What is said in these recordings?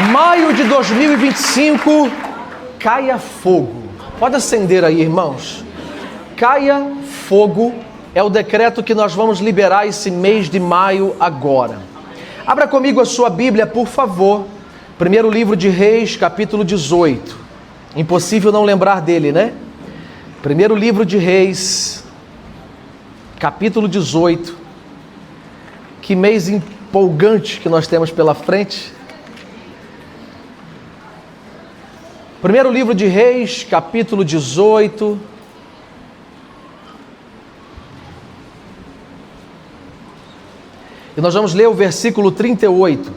Maio de 2025, caia fogo. Pode acender aí, irmãos. Caia fogo é o decreto que nós vamos liberar esse mês de maio agora. Abra comigo a sua Bíblia, por favor. Primeiro livro de Reis, capítulo 18. Impossível não lembrar dele, né? Primeiro livro de Reis, capítulo 18. Que mês empolgante que nós temos pela frente. Primeiro livro de Reis, capítulo 18. E nós vamos ler o versículo 38.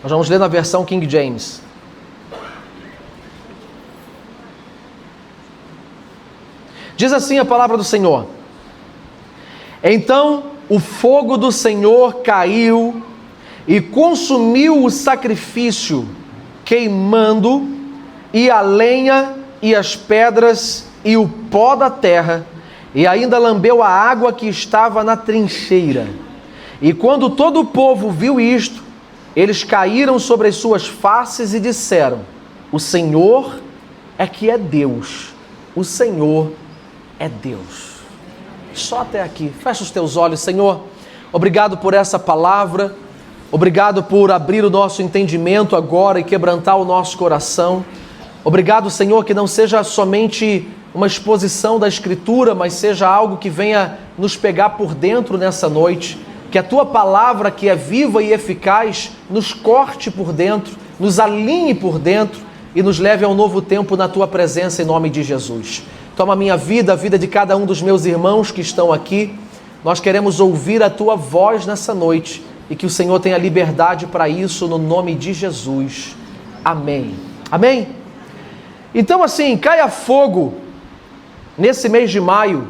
Nós vamos ler na versão King James. Diz assim a palavra do Senhor: Então o fogo do Senhor caiu e consumiu o sacrifício, queimando, e a lenha, e as pedras, e o pó da terra, e ainda lambeu a água que estava na trincheira. E quando todo o povo viu isto, eles caíram sobre as suas faces e disseram: O Senhor é que é Deus, o Senhor é Deus. Só até aqui. Fecha os teus olhos, Senhor. Obrigado por essa palavra. Obrigado por abrir o nosso entendimento agora e quebrantar o nosso coração. Obrigado, Senhor, que não seja somente uma exposição da Escritura, mas seja algo que venha nos pegar por dentro nessa noite. Que a Tua palavra, que é viva e eficaz, nos corte por dentro, nos alinhe por dentro e nos leve a um novo tempo na Tua presença, em nome de Jesus. Toma a minha vida, a vida de cada um dos meus irmãos que estão aqui. Nós queremos ouvir a Tua voz nessa noite e que o Senhor tenha liberdade para isso, no nome de Jesus. Amém. Amém? Então, assim, caia fogo nesse mês de maio.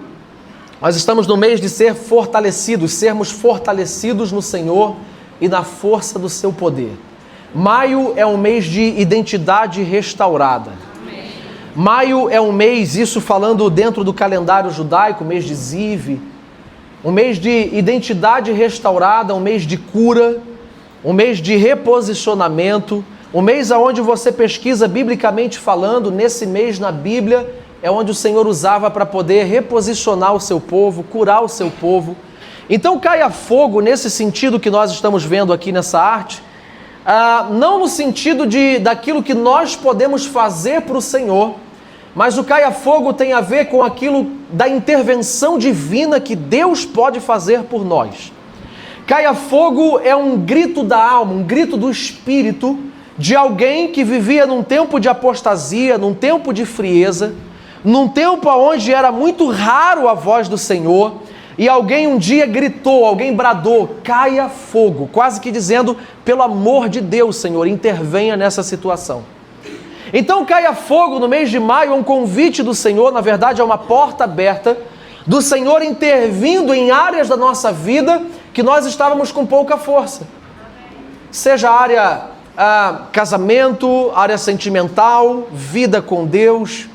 Nós estamos no mês de ser fortalecidos, sermos fortalecidos no Senhor e na força do seu poder. Maio é um mês de identidade restaurada. Maio é um mês, isso falando dentro do calendário judaico, mês de Ziv, um mês de identidade restaurada, um mês de cura, um mês de reposicionamento, um mês onde você pesquisa biblicamente falando, nesse mês na Bíblia, é onde o Senhor usava para poder reposicionar o seu povo, curar o seu povo. Então caia fogo nesse sentido que nós estamos vendo aqui nessa arte, não no sentido daquilo que nós podemos fazer para o Senhor, mas o caia fogo tem a ver com aquilo da intervenção divina que Deus pode fazer por nós. Caia fogo é um grito da alma, um grito do espírito de alguém que vivia num tempo de apostasia, num tempo de frieza, num tempo onde era muito raro a voz do Senhor, e alguém um dia gritou, alguém bradou: caia fogo, quase que dizendo: pelo amor de Deus, Senhor, intervenha nessa situação. Então caia fogo no mês de maio é um convite do Senhor, na verdade é uma porta aberta do Senhor intervindo em áreas da nossa vida que nós estávamos com pouca força. Seja a área casamento, área sentimental, vida com Deus,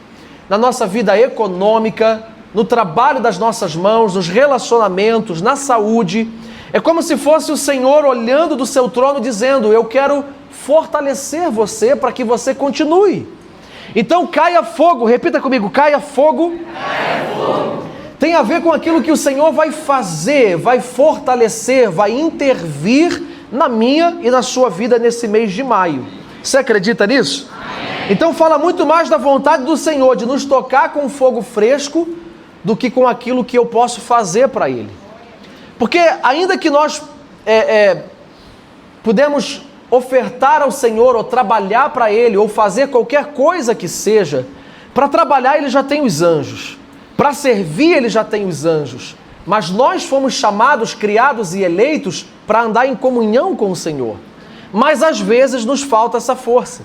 na nossa vida econômica, no trabalho das nossas mãos, nos relacionamentos, na saúde. É como se fosse o Senhor olhando do seu trono dizendo: eu quero fortalecer você para que você continue. Então caia fogo, repita comigo: caia fogo. Caia fogo. Tem a ver com aquilo que o Senhor vai fazer, vai fortalecer, vai intervir na minha e na sua vida nesse mês de maio. Você acredita nisso? Amém. Então fala muito mais da vontade do Senhor de nos tocar com fogo fresco do que com aquilo que eu posso fazer para Ele. Porque ainda que nós podemos ofertar ao Senhor ou trabalhar para Ele ou fazer qualquer coisa que seja, para trabalhar Ele já tem os anjos, para servir Ele já tem os anjos, mas nós fomos chamados, criados e eleitos para andar em comunhão com o Senhor. Mas às vezes nos falta essa força,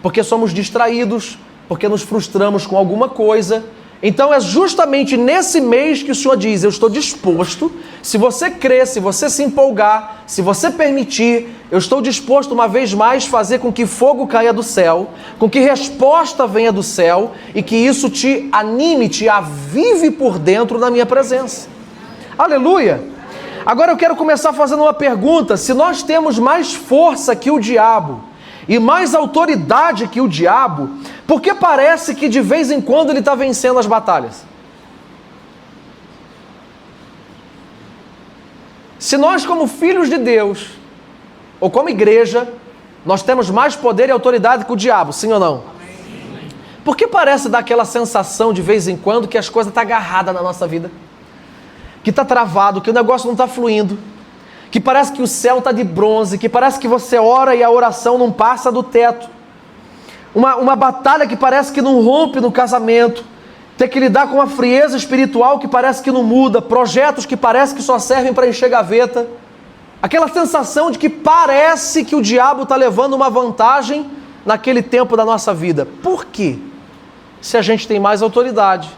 porque somos distraídos, porque nos frustramos com alguma coisa, Então é justamente nesse mês que o Senhor diz, eu estou disposto, se você crer, se você se empolgar, se você permitir, eu estou disposto uma vez mais fazer com que fogo caia do céu, com que resposta venha do céu e que isso te anime, te avive por dentro na minha presença. Aleluia! Agora eu quero começar fazendo uma pergunta, se nós temos mais força que o diabo e mais autoridade que o diabo, por que parece que de vez em quando ele está vencendo as batalhas? Se nós, como filhos de Deus, ou como igreja, nós temos mais poder e autoridade que o diabo, sim ou não? Amém. Por que parece dar aquela sensação de vez em quando que as coisas estão agarradas na nossa vida? Que está travado, que o negócio não está fluindo, que parece que o céu está de bronze, que parece que você ora e a oração não passa do teto. Uma batalha que parece que não rompe no casamento, ter que lidar com uma frieza espiritual que parece que não muda, projetos que parece que só servem para encher gaveta, aquela sensação de que parece que o diabo está levando uma vantagem naquele tempo da nossa vida. Por quê? Se a gente tem mais autoridade,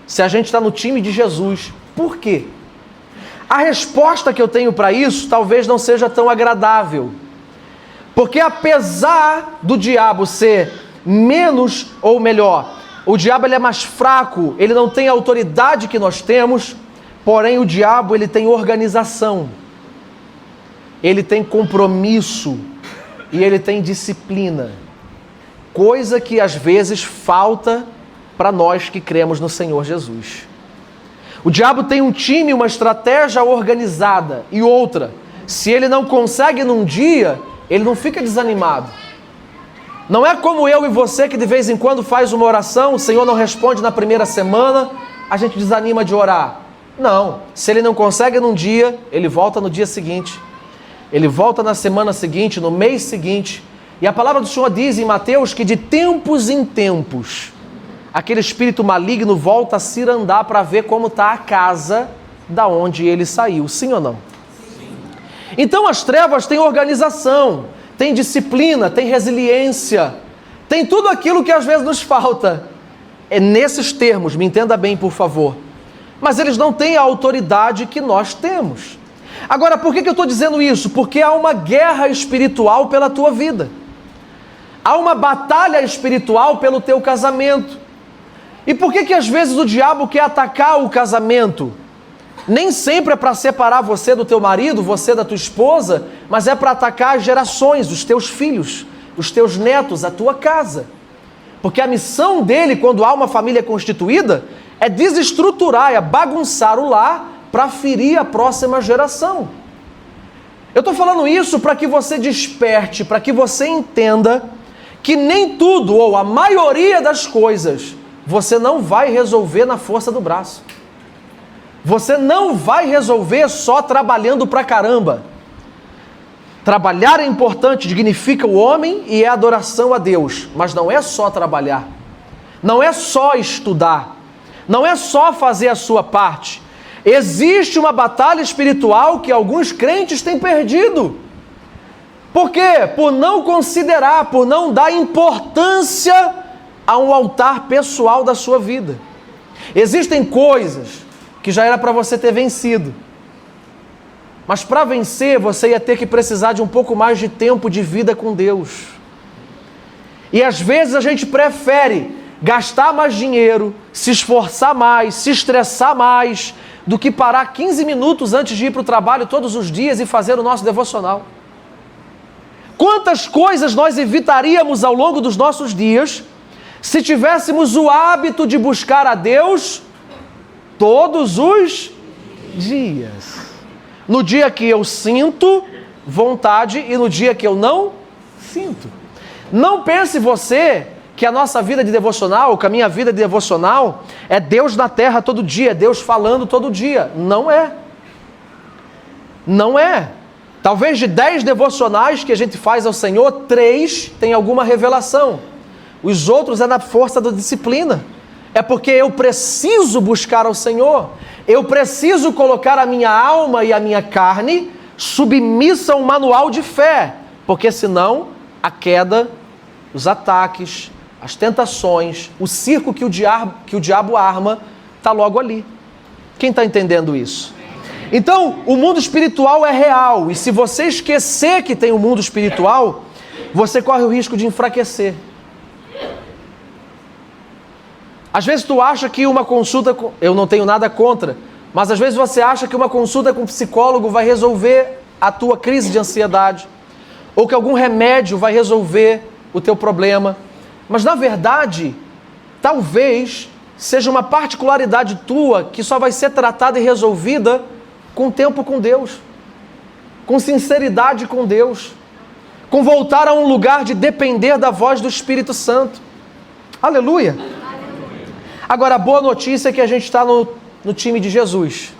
se a gente está no time de Jesus, por quê? A resposta que eu tenho para isso talvez não seja tão agradável. Porque apesar do diabo ser menos, ou melhor, o diabo ele é mais fraco, ele não tem a autoridade que nós temos, porém o diabo ele tem organização, ele tem compromisso e ele tem disciplina. Coisa que às vezes falta para nós que cremos no Senhor Jesus. O diabo tem um time, uma estratégia organizada. E outra, se ele não consegue num dia, ele não fica desanimado. Não é como eu e você que de vez em quando faz uma oração, o Senhor não responde na primeira semana, a gente desanima de orar. Não, se ele não consegue num dia, ele volta no dia seguinte. Ele volta na semana seguinte, no mês seguinte. E a palavra do Senhor diz em Mateus que de tempos em tempos, aquele espírito maligno volta a cirandar para ver como está a casa da onde ele saiu. Sim ou não? Sim. Então as trevas têm organização, têm disciplina, têm resiliência, tem tudo aquilo que às vezes nos falta. É nesses termos, me entenda bem, por favor. Mas eles não têm a autoridade que nós temos. Agora, por que eu estou dizendo isso? Porque há uma guerra espiritual pela tua vida. Há uma batalha espiritual pelo teu casamento. E por que às vezes o diabo quer atacar o casamento? Nem sempre é para separar você do teu marido, você da tua esposa, mas é para atacar as gerações, os teus filhos, os teus netos, a tua casa. Porque a missão dele, quando há uma família constituída, é desestruturar, é bagunçar o lar para ferir a próxima geração. Eu estou falando isso para que você desperte, para que você entenda que nem tudo, ou a maioria das coisas, você não vai resolver na força do braço. Você não vai resolver só trabalhando pra caramba. Trabalhar é importante, dignifica o homem e é adoração a Deus. Mas não é só trabalhar. Não é só estudar. Não é só fazer a sua parte. Existe uma batalha espiritual que alguns crentes têm perdido. Por quê? Por não considerar, por não dar importância a um altar pessoal da sua vida. Existem coisas que já era para você ter vencido. Mas para vencer, você ia ter que precisar de um pouco mais de tempo de vida com Deus. E às vezes a gente prefere gastar mais dinheiro, se esforçar mais, se estressar mais, do que parar 15 minutos antes de ir para o trabalho todos os dias e fazer o nosso devocional. Quantas coisas nós evitaríamos ao longo dos nossos dias se tivéssemos o hábito de buscar a Deus todos os dias. No dia que eu sinto vontade e no dia que eu não sinto. Não pense você que a nossa vida de devocional, que a minha vida de devocional é Deus na terra todo dia, é Deus falando todo dia. Não é. Não é. Talvez de 10 devocionais que a gente faz ao Senhor, 3 tem alguma revelação. Os outros é na força da disciplina. É porque eu preciso buscar ao Senhor. Eu preciso colocar a minha alma e a minha carne submissa a um manual de fé. Porque senão a queda, os ataques, as tentações, o circo que o diabo arma, está logo ali. Quem está entendendo isso? Então, o mundo espiritual é real, e se você esquecer que tem um mundo espiritual, você corre o risco de enfraquecer. Às vezes tu acha que uma consulta, eu não tenho nada contra, mas às vezes você acha que uma consulta com um psicólogo vai resolver a tua crise de ansiedade, ou que algum remédio vai resolver o teu problema. Mas na verdade, talvez seja uma particularidade tua que só vai ser tratada e resolvida com tempo com Deus, com sinceridade com Deus, com voltar a um lugar de depender da voz do Espírito Santo. Aleluia! Agora, a boa notícia é que a gente está no time de Jesus.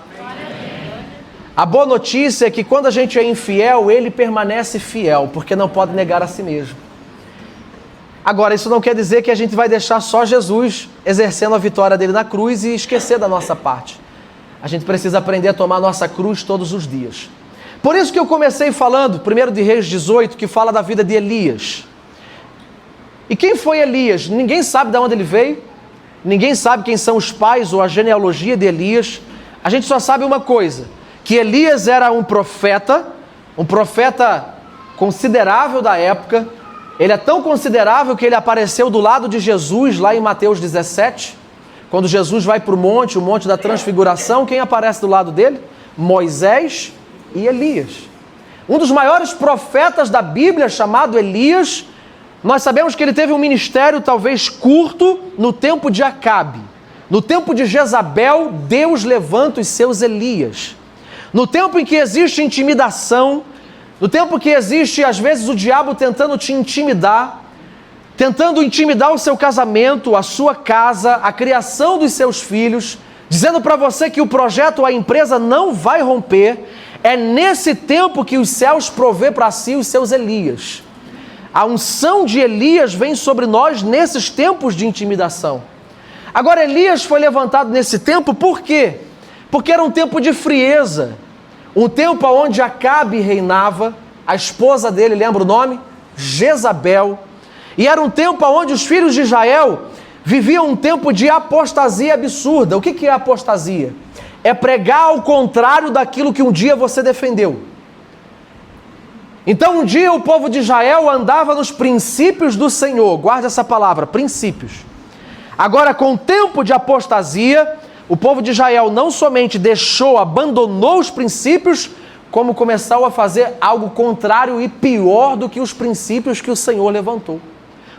A boa notícia é que quando a gente é infiel, Ele permanece fiel, porque não pode negar a si mesmo. Agora, isso não quer dizer que a gente vai deixar só Jesus exercendo a vitória dele na cruz e esquecer da nossa parte. A gente precisa aprender a tomar a nossa cruz todos os dias. Por isso que eu comecei falando, 1 de Reis 18, que fala da vida de Elias. E quem foi Elias? Ninguém sabe de onde ele veio, ninguém sabe quem são os pais ou a genealogia de Elias. A gente só sabe uma coisa, que Elias era um profeta considerável da época. Ele é tão considerável que ele apareceu do lado de Jesus, lá em Mateus 17, quando Jesus vai para o monte da transfiguração. Quem aparece do lado dele? Moisés e Elias. Um dos maiores profetas da Bíblia, chamado Elias, nós sabemos que ele teve um ministério talvez curto no tempo de Acabe. No tempo de Jezabel, Deus levanta os seus Elias. No tempo em que existe intimidação, no tempo que existe, às vezes, o diabo tentando te intimidar, tentando intimidar o seu casamento, a sua casa, a criação dos seus filhos, dizendo para você que o projeto ou a empresa não vai romper, é nesse tempo que os céus provê para si os seus Elias. A unção de Elias vem sobre nós nesses tempos de intimidação. Agora, Elias foi levantado nesse tempo por quê? Porque era um tempo de frieza, um tempo onde Acabe reinava, a esposa dele, lembra o nome? Jezabel. E era um tempo onde os filhos de Israel viviam um tempo de apostasia absurda. O que é apostasia? É pregar ao contrário daquilo que um dia você defendeu. Então um dia o povo de Israel andava nos princípios do Senhor, guarda essa palavra, princípios. Agora, com o tempo de apostasia, o povo de Israel não somente abandonou os princípios, como começou a fazer algo contrário e pior do que os princípios que o Senhor levantou.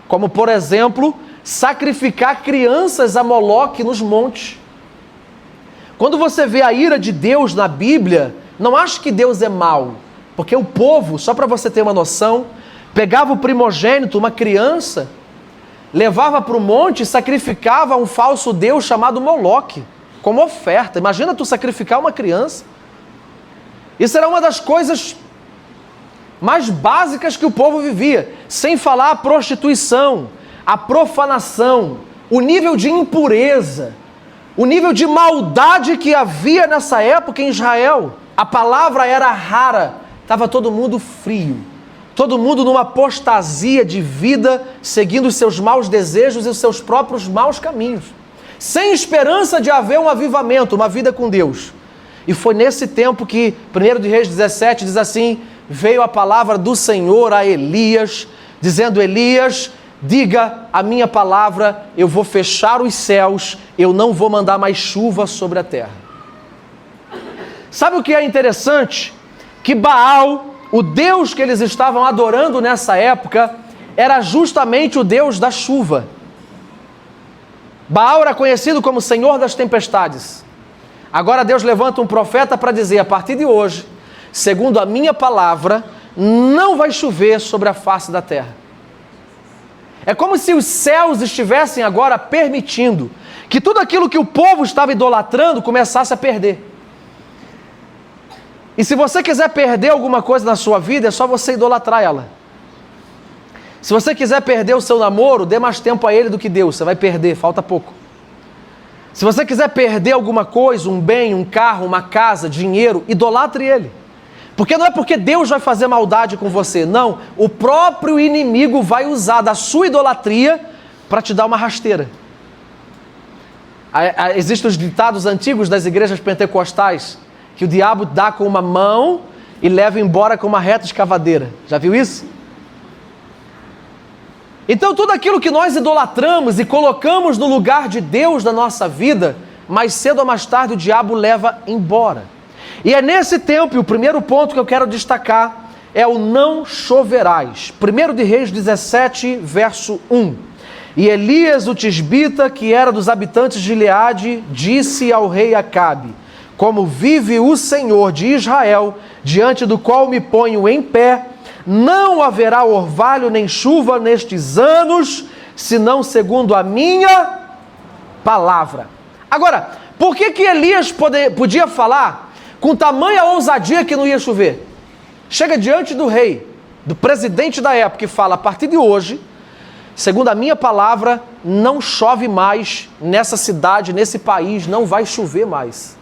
Como, por exemplo, sacrificar crianças a Moloque nos montes. Quando você vê a ira de Deus na Bíblia, não ache que Deus é mau, porque o povo, só para você ter uma noção, pegava o primogênito, uma criança, levava para o monte e sacrificava um falso deus chamado Moloque, como oferta. Imagina tu sacrificar uma criança. Isso era uma das coisas mais básicas que o povo vivia, sem falar a prostituição, a profanação, o nível de impureza, o nível de maldade que havia nessa época em Israel. A palavra era rara, estava todo mundo frio, todo mundo numa apostasia de vida, seguindo os seus maus desejos e os seus próprios maus caminhos, sem esperança de haver um avivamento, uma vida com Deus. E foi nesse tempo que, 1 de Reis 17 diz assim, veio a palavra do Senhor a Elias, dizendo: Elias, diga a minha palavra, eu vou fechar os céus, eu não vou mandar mais chuva sobre a terra. Sabe o que é interessante? Que Baal, o Deus que eles estavam adorando nessa época, era justamente o Deus da chuva. Baal era conhecido como Senhor das tempestades. Agora Deus levanta um profeta para dizer: a partir de hoje, segundo a minha palavra, não vai chover sobre a face da terra. É como se os céus estivessem agora permitindo que tudo aquilo que o povo estava idolatrando começasse a perder. E se você quiser perder alguma coisa na sua vida, é só você idolatrar ela. Se você quiser perder o seu namoro, dê mais tempo a ele do que Deus, você vai perder, falta pouco. Se você quiser perder alguma coisa, um bem, um carro, uma casa, dinheiro, idolatre ele. Porque não é porque Deus vai fazer maldade com você, não. O próprio inimigo vai usar da sua idolatria para te dar uma rasteira. Existem os ditados antigos das igrejas pentecostais, que o diabo dá com uma mão e leva embora com uma reta escavadeira. Já viu isso? Então tudo aquilo que nós idolatramos e colocamos no lugar de Deus na nossa vida, mais cedo ou mais tarde o diabo leva embora. E é nesse tempo, e o primeiro ponto que eu quero destacar é o não choverás. 1 de Reis 17, verso 1. E Elias, o tisbita, que era dos habitantes de Gileade, disse ao rei Acabe: como vive o Senhor de Israel, diante do qual me ponho em pé, não haverá orvalho nem chuva nestes anos, senão segundo a minha palavra. Agora, por que Elias podia falar com tamanha ousadia que não ia chover? Chega diante do rei, do presidente da época, e fala: a partir de hoje, segundo a minha palavra, não chove mais nessa cidade, nesse país, não vai chover mais.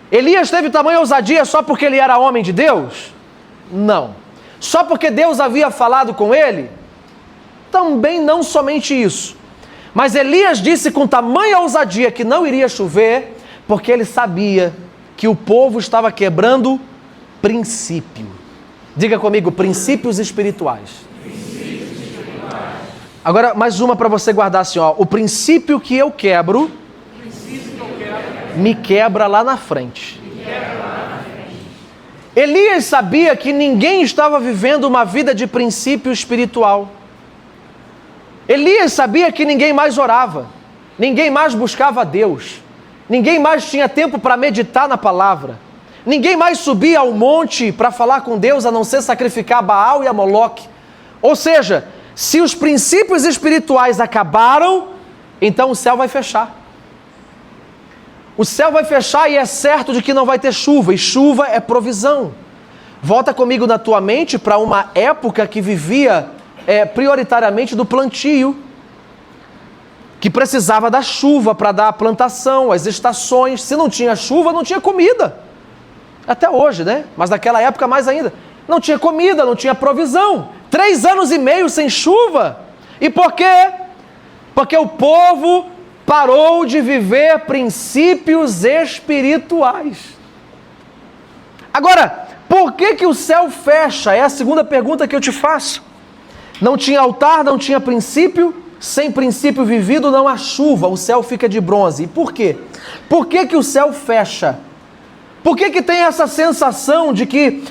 Elias teve tamanha ousadia só porque ele era homem de Deus? Não. Só porque Deus havia falado com ele? Também não somente isso. Mas Elias disse com tamanha ousadia que não iria chover, porque ele sabia que o povo estava quebrando princípio. Diga comigo, princípios espirituais. Agora, mais uma para você guardar assim, ó. O princípio que eu quebro, me quebra lá na frente. Elias sabia que ninguém estava vivendo uma vida de princípio espiritual. Elias sabia que ninguém mais orava, ninguém mais buscava a Deus, ninguém mais tinha tempo para meditar na palavra, ninguém mais subia ao monte para falar com Deus, a não ser sacrificar Baal e a Moloque. Ou seja, se os princípios espirituais acabaram, então o céu vai fechar. O céu vai fechar e é certo de que não vai ter chuva, e chuva é provisão. Volta comigo na tua mente para uma época que vivia prioritariamente do plantio, que precisava da chuva para dar a plantação, as estações. Se não tinha chuva, não tinha comida. Até hoje, né? Mas naquela época mais ainda. Não tinha comida, não tinha provisão. 3 anos e meio sem chuva. E por quê? Porque o povo parou de viver princípios espirituais. Agora, por que o céu fecha? É a segunda pergunta que eu te faço. Não tinha altar, não tinha princípio, sem princípio vivido não há chuva, o céu fica de bronze. E por quê? Por que o céu fecha? Por que tem essa sensação de que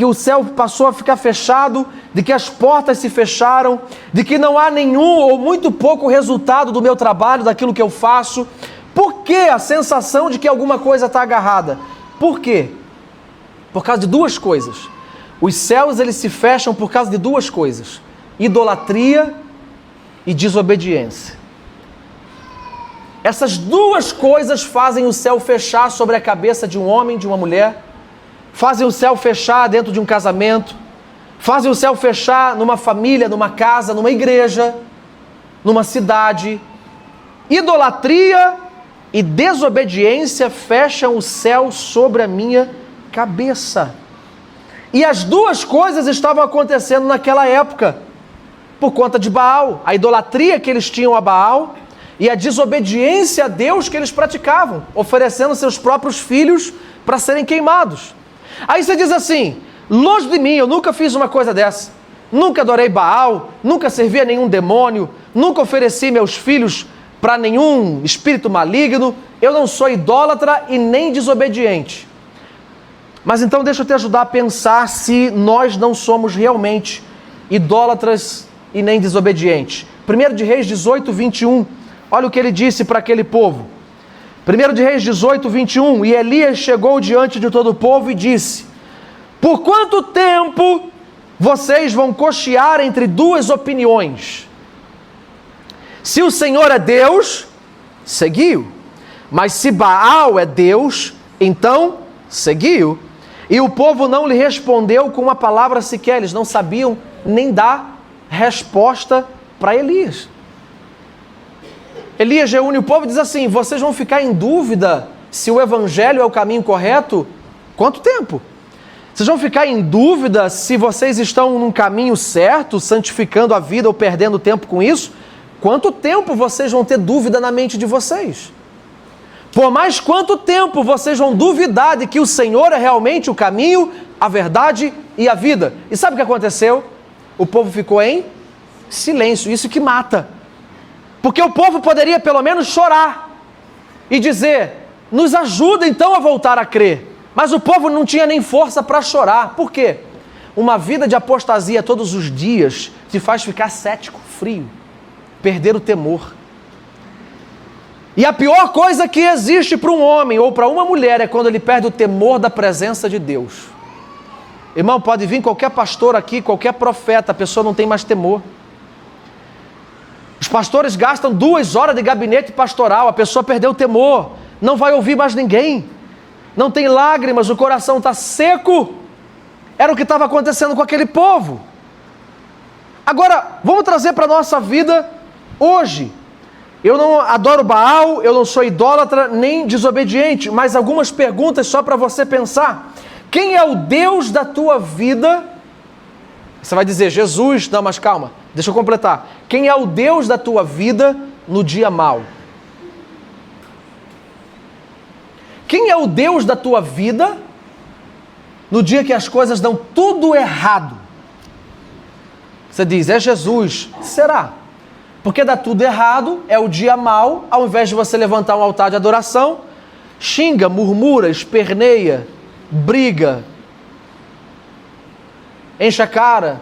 o céu passou a ficar fechado, de que as portas se fecharam, de que não há nenhum ou muito pouco resultado do meu trabalho, daquilo que eu faço? Por que a sensação de que alguma coisa está agarrada? Por quê? Por causa de 2 coisas. Os céus, eles se fecham por causa de 2 coisas: idolatria e desobediência. Essas 2 coisas fazem o céu fechar sobre a cabeça de um homem, de uma mulher, fazem o céu fechar dentro de um casamento, fazem o céu fechar numa família, numa casa, numa igreja, numa cidade. Idolatria e desobediência fecham o céu sobre a minha cabeça. E as 2 coisas estavam acontecendo naquela época, por conta de Baal, a idolatria que eles tinham a Baal e a desobediência a Deus que eles praticavam, oferecendo seus próprios filhos para serem queimados. Aí você diz assim: longe de mim, eu nunca fiz uma coisa dessa, nunca adorei Baal, nunca servi a nenhum demônio, nunca ofereci meus filhos para nenhum espírito maligno, eu não sou idólatra e nem desobediente. Mas então deixa eu te ajudar a pensar se nós não somos realmente idólatras e nem desobedientes. 1 de Reis 18, 21, olha o que ele disse para aquele povo. 1 de Reis 18, 21, e Elias chegou diante de todo o povo e disse: por quanto tempo vocês vão cochear entre 2 opiniões? Se o Senhor é Deus, seguiu. Mas se Baal é Deus, então seguiu. E o povo não lhe respondeu com uma palavra sequer, eles não sabiam nem dar resposta para Elias. Elias reúne o povo e diz assim: vocês vão ficar em dúvida se o evangelho é o caminho correto? Quanto tempo? Vocês vão ficar em dúvida se vocês estão num caminho certo, santificando a vida ou perdendo tempo com isso? quanto tempo vocês vão ter dúvida na mente de vocês? Por mais quanto tempo vocês vão duvidar de que o Senhor é realmente o caminho, a verdade e a vida? E sabe o que aconteceu? O povo ficou em silêncio, isso que mata. Porque o povo poderia pelo menos chorar e dizer, nos ajuda então a voltar a crer. Mas o povo não tinha nem força para chorar. Por quê? Uma vida de apostasia todos os dias te faz ficar cético, frio, perder o temor. E a pior coisa que existe para um homem ou para uma mulher é quando ele perde o temor da presença de Deus. Irmão, pode vir qualquer pastor aqui, qualquer profeta, a pessoa não tem mais temor. Os pastores gastam 2 horas de gabinete pastoral, a pessoa perdeu o temor, não vai ouvir mais ninguém, não tem lágrimas, o coração está seco. Era o que estava acontecendo com aquele povo. Agora, vamos trazer para a nossa vida hoje. Eu não adoro Baal, eu não sou idólatra nem desobediente, mas algumas perguntas só para você pensar. Quem é o Deus da tua vida? Você vai dizer, Jesus. Não, mas calma, deixa eu completar. Quem é o Deus da tua vida no dia mau? Quem é o Deus da tua vida no dia que as coisas dão tudo errado? Você diz, é Jesus. Será? Porque dá tudo errado, é o dia mau, ao invés de você levantar um altar de adoração, xinga, murmura, esperneia, briga, enche a cara,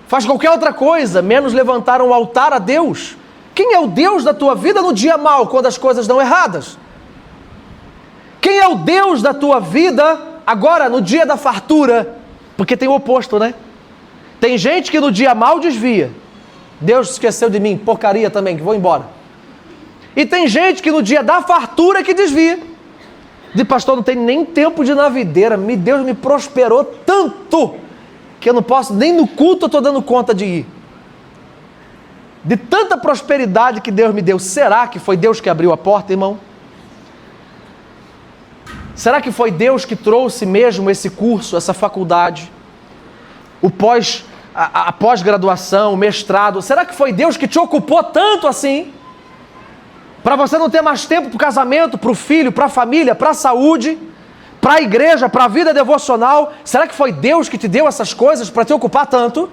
faz qualquer outra coisa, menos levantar um altar a Deus. Quem é o Deus da tua vida no dia mau, quando as coisas dão erradas? Quem é o Deus da tua vida agora, no dia da fartura? Porque tem o oposto, né? Tem gente que no dia mau desvia. Deus esqueceu de mim, porcaria também, que vou embora. E tem gente que no dia da fartura que desvia. De pastor, não tem nem tempo de ir na videira. Deus me prosperou tanto que eu não posso, nem no culto eu estou dando conta de ir. De tanta prosperidade que Deus me deu. Será que foi Deus que abriu a porta, irmão? Será que foi Deus que trouxe mesmo esse curso, essa faculdade? A pós-graduação, o mestrado? Será que foi Deus que te ocupou tanto assim? Para você não ter mais tempo para o casamento, para o filho, para a família, para a saúde, para a igreja, para a vida devocional? Será que foi Deus que te deu essas coisas para te ocupar tanto?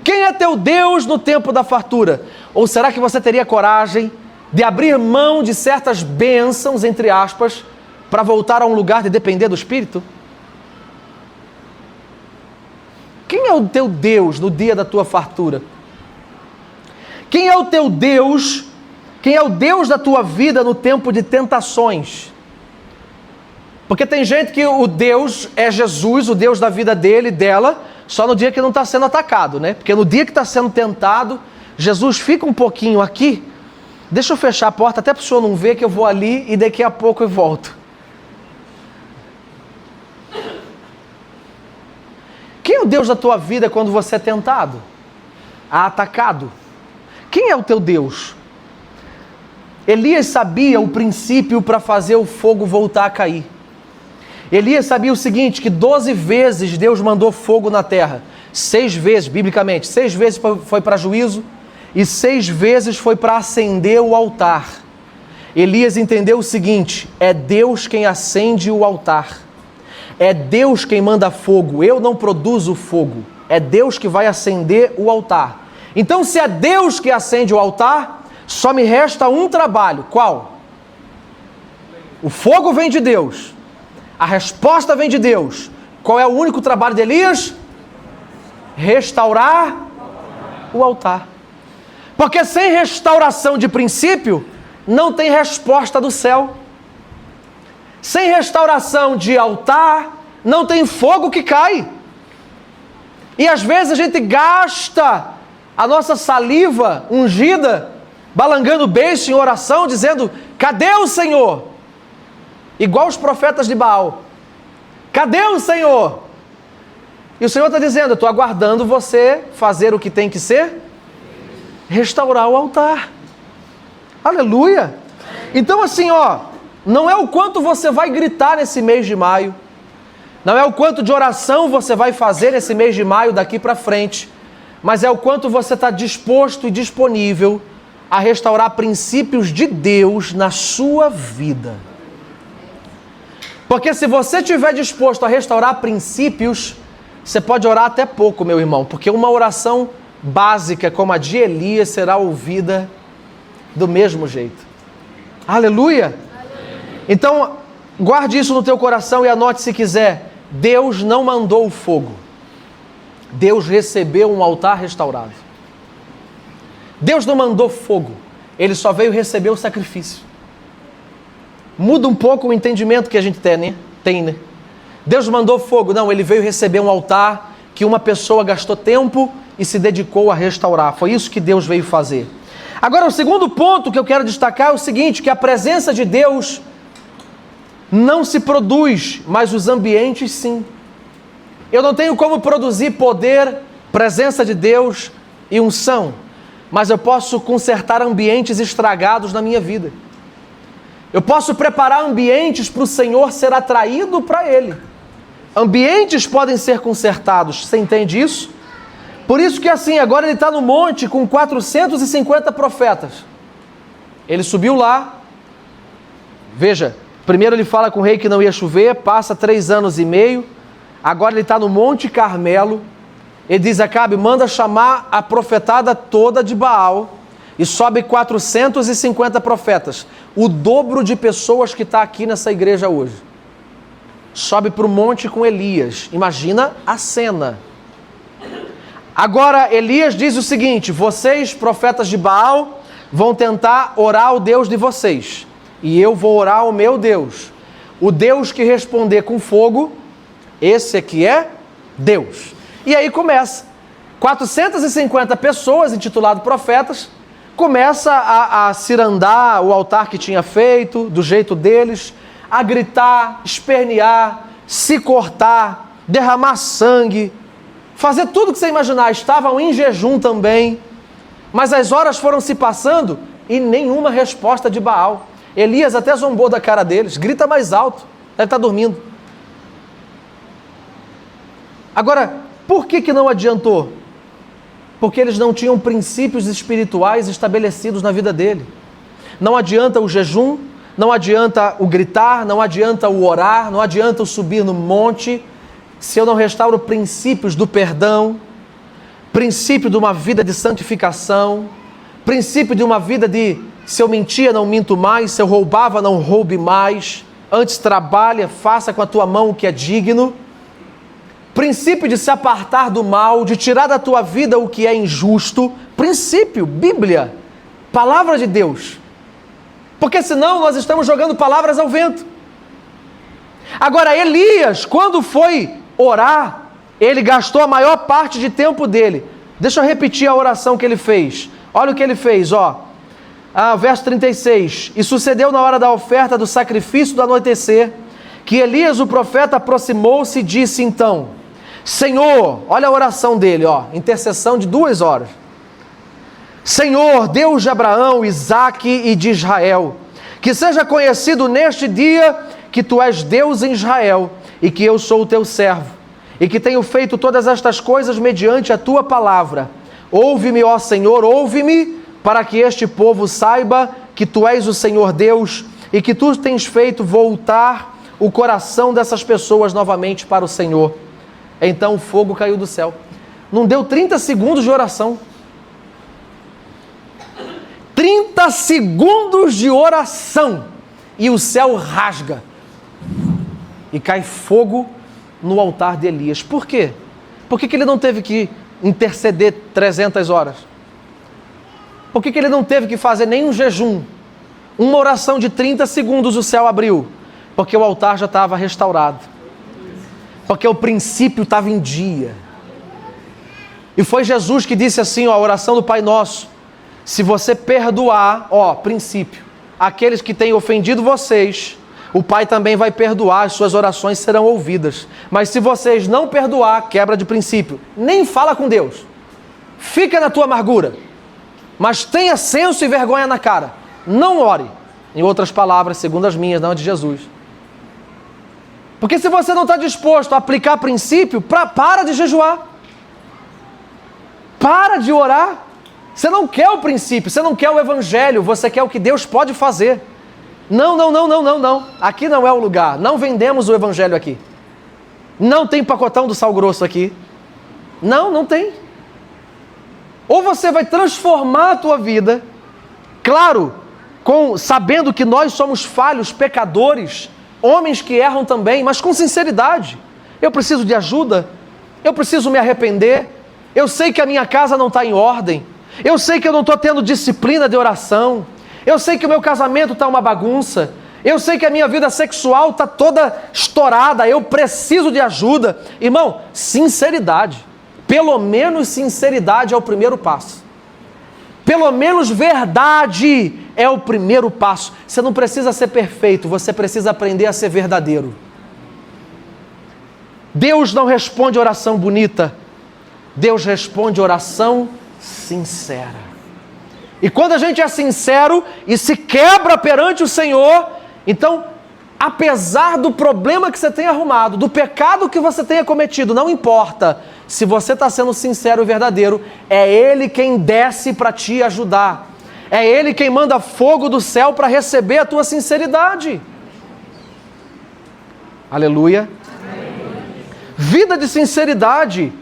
Quem é teu Deus no tempo da fartura? Ou será que você teria coragem de abrir mão de certas bênçãos, entre aspas, para voltar a um lugar de depender do Espírito? Quem é o teu Deus no dia da tua fartura? Quem é o teu Deus? Quem é o Deus da tua vida no tempo de tentações? Porque tem gente que o Deus é Jesus, o Deus da vida dele, dela, só no dia que não está sendo atacado, né? Porque no dia que está sendo tentado, Jesus fica um pouquinho aqui, deixa eu fechar a porta até para o senhor não ver que eu vou ali e daqui a pouco eu volto. Quem é o Deus da tua vida quando você é tentado? Atacado? Quem é o teu Deus? Elias sabia o princípio para fazer o fogo voltar a cair. Elias sabia o seguinte, que 12 vezes Deus mandou fogo na terra. 6 vezes, biblicamente, 6 vezes foi para juízo e 6 vezes foi para acender o altar. Elias entendeu o seguinte, é Deus quem acende o altar. É Deus quem manda fogo, eu não produzo fogo. É Deus que vai acender o altar. Então, se é Deus que acende o altar, só me resta um trabalho. Qual? O fogo vem de Deus. A resposta vem de Deus. Qual é o único trabalho de Elias? Restaurar o altar. Porque sem restauração de princípio, não tem resposta do céu. Sem restauração de altar, não tem fogo que cai. E às vezes a gente gasta a nossa saliva ungida, balangando beijo em oração, dizendo, cadê o Senhor? Igual os profetas de Baal. Cadê o Senhor? E o Senhor está dizendo, eu estou aguardando você fazer o que tem que ser, restaurar o altar. Aleluia! Então assim, não é o quanto você vai gritar nesse mês de maio, não é o quanto de oração você vai fazer nesse mês de maio daqui para frente, mas é o quanto você está disposto e disponível a restaurar princípios de Deus na sua vida. Porque se você estiver disposto a restaurar princípios, você pode orar até pouco, meu irmão, porque uma oração básica como a de Elias será ouvida do mesmo jeito. Aleluia! Então, guarde isso no teu coração e anote se quiser. Deus não mandou o fogo. Deus recebeu um altar restaurado. Deus não mandou fogo. Ele só veio receber o sacrifício. Muda um pouco o entendimento que a gente tem, né? Deus mandou fogo. Não, ele veio receber um altar que uma pessoa gastou tempo e se dedicou a restaurar. Foi isso que Deus veio fazer. Agora, o segundo ponto que eu quero destacar é o seguinte, que a presença de Deus não se produz, mas os ambientes sim. Eu não tenho como produzir poder, presença de Deus e unção, mas eu posso consertar ambientes estragados na minha vida. Eu posso preparar ambientes para o Senhor ser atraído para Ele. Ambientes podem ser consertados, você entende isso? Por isso que assim, agora ele está no monte com 450 profetas. Ele subiu lá, veja, primeiro ele fala com o rei que não ia chover, passa 3 anos e meio, agora ele está no Monte Carmelo, ele diz, Acabe, manda chamar a profetada toda de Baal, e sobe 450 profetas, o dobro de pessoas que está aqui nessa igreja hoje. Sobe para o monte com Elias, imagina a cena. Agora Elias diz o seguinte, vocês, profetas de Baal, vão tentar orar ao Deus de vocês, e eu vou orar ao meu Deus. O Deus que responder com fogo, esse aqui é Deus. E aí começa, 450 pessoas, intitulado profetas, começa a cirandar o altar que tinha feito, do jeito deles, a gritar, espernear, se cortar, derramar sangue, fazer tudo que você imaginar. Estavam em jejum também, mas as horas foram se passando e nenhuma resposta de Baal. Elias até zombou da cara deles, grita mais alto, deve estar dormindo. Agora, por que não adiantou? Porque eles não tinham princípios espirituais estabelecidos na vida dele. Não adianta o jejum, não adianta o gritar, não adianta o orar, não adianta o subir no monte, se eu não restauro princípios do perdão, princípio de uma vida de santificação, princípio de uma vida de se eu mentia, não minto mais, se eu roubava, não roube mais, antes trabalha, faça com a tua mão o que é digno, princípio de se apartar do mal, de tirar da tua vida o que é injusto, princípio, Bíblia, palavra de Deus, porque senão nós estamos jogando palavras ao vento. Agora Elias, quando foi orar, ele gastou a maior parte de tempo dele. Deixa eu repetir a oração que ele fez. Olha o que ele fez, verso 36. E sucedeu na hora da oferta do sacrifício do anoitecer, que Elias o profeta aproximou-se e disse então, Senhor, olha a oração dele, intercessão de 2 horas. Senhor, Deus de Abraão, Isaque e de Israel, que seja conhecido neste dia que tu és Deus em Israel e que eu sou o teu servo e que tenho feito todas estas coisas mediante a tua palavra. Ouve-me, ó Senhor, ouve-me, para que este povo saiba que tu és o Senhor Deus e que tu tens feito voltar o coração dessas pessoas novamente para o Senhor. Então o fogo caiu do céu. Não deu 30 segundos de oração. 30 segundos de oração e o céu rasga e cai fogo no altar de Elias. Por quê? Por que ele não teve que interceder 300 horas? Por que ele não teve que fazer nenhum jejum? Uma oração de 30 segundos o céu abriu. Porque o altar já estava restaurado. Porque o princípio estava em dia. E foi Jesus que disse assim, a oração do Pai Nosso. Se você perdoar, princípio, aqueles que têm ofendido vocês, o Pai também vai perdoar, as suas orações serão ouvidas. Mas se vocês não perdoar, quebra de princípio, nem fala com Deus. Fica na tua amargura. Mas tenha senso e vergonha na cara. Não ore. Em outras palavras, segundo as minhas, não a de Jesus. Porque se você não está disposto a aplicar princípio, para de jejuar. Para de orar. Você não quer o princípio, você não quer o evangelho, você quer o que Deus pode fazer. Não. Aqui não é o lugar. Não vendemos o evangelho aqui. Não tem pacotão do sal grosso aqui. Não tem. Ou você vai transformar a tua vida, claro, sabendo que nós somos falhos, pecadores, homens que erram também, mas com sinceridade. Eu preciso de ajuda, eu preciso me arrepender, eu sei que a minha casa não está em ordem, eu sei que eu não estou tendo disciplina de oração, eu sei que o meu casamento está uma bagunça, eu sei que a minha vida sexual está toda estourada, eu preciso de ajuda. Irmão, sinceridade, pelo menos sinceridade é o primeiro passo. Pelo menos verdade é o primeiro passo. Você não precisa ser perfeito, você precisa aprender a ser verdadeiro. Deus não responde oração bonita, Deus responde oração sincera. E quando a gente é sincero e se quebra perante o Senhor, então, apesar do problema que você tenha arrumado, do pecado que você tenha cometido, não importa. Se você está sendo sincero e verdadeiro, é Ele quem desce para te ajudar. É Ele quem manda fogo do céu para receber a tua sinceridade. Aleluia. Vida de sinceridade.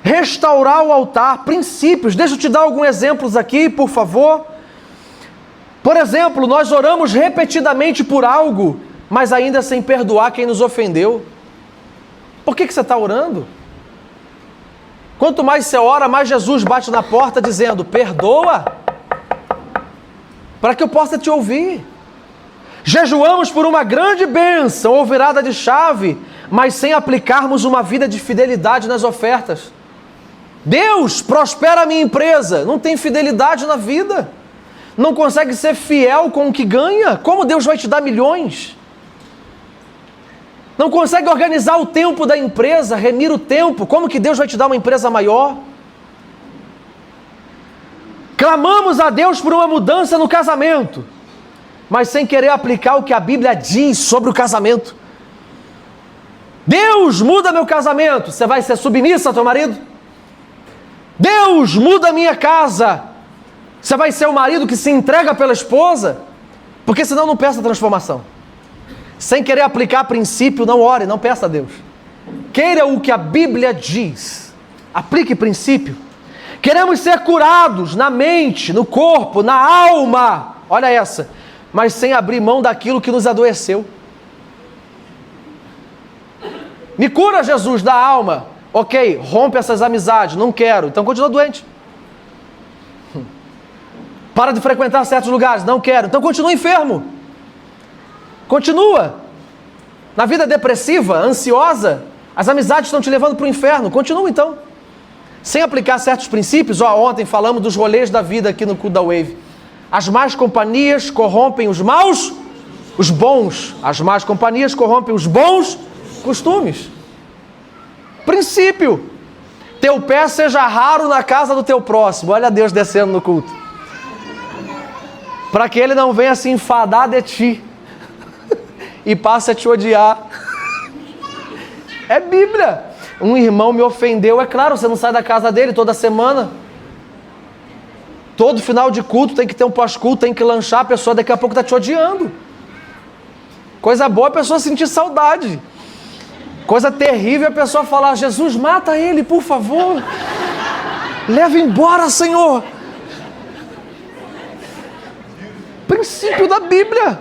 Restaurar o altar. Princípios. Deixa eu te dar alguns exemplos aqui, por favor. Por exemplo, nós oramos repetidamente por algo, mas ainda sem perdoar quem nos ofendeu. Por que você está orando? Quanto mais você ora, mais Jesus bate na porta dizendo, perdoa, para que eu possa te ouvir. Jejuamos por uma grande bênção ou virada de chave, mas sem aplicarmos uma vida de fidelidade nas ofertas. Deus, prospera a minha empresa, não tem fidelidade na vida. Não consegue ser fiel com o que ganha, como Deus vai te dar milhões? Não consegue organizar o tempo da empresa, remir o tempo, como que Deus vai te dar uma empresa maior? Clamamos a Deus por uma mudança no casamento, mas sem querer aplicar o que a Bíblia diz sobre o casamento. Deus, muda meu casamento, você vai ser submissa ao teu marido? Deus, muda a minha casa, você vai ser o marido que se entrega pela esposa? Porque senão não peça transformação. Sem querer aplicar princípio, não ore, não peça a Deus. Queira o que a Bíblia diz. Aplique princípio. Queremos ser curados na mente, no corpo, na alma. Olha essa. Mas sem abrir mão daquilo que nos adoeceu. Me cura, Jesus, da alma. Ok, rompe essas amizades, não quero. Então continua doente. Para de frequentar certos lugares, não quero. Então continua enfermo. Continua. Na vida depressiva, ansiosa, as amizades estão te levando para o inferno. Continua então. Sem aplicar certos princípios, ontem falamos dos rolês da vida aqui no culto da Wave. As más companhias corrompem os maus, os bons. As más companhias corrompem os bons costumes. Princípio. Teu pé seja raro na casa do teu próximo. Olha Deus descendo no culto. Para que ele não venha se enfadar de ti e passe a te odiar. É Bíblia. Um irmão me ofendeu, é claro, você não sai da casa dele toda semana. Todo final de culto tem que ter um pós-culto, tem que lanchar, a pessoa daqui a pouco está te odiando. Coisa boa é a pessoa sentir saudade. Coisa terrível é a pessoa falar, Jesus, mata ele, por favor. Leva embora, Senhor. Princípio da Bíblia.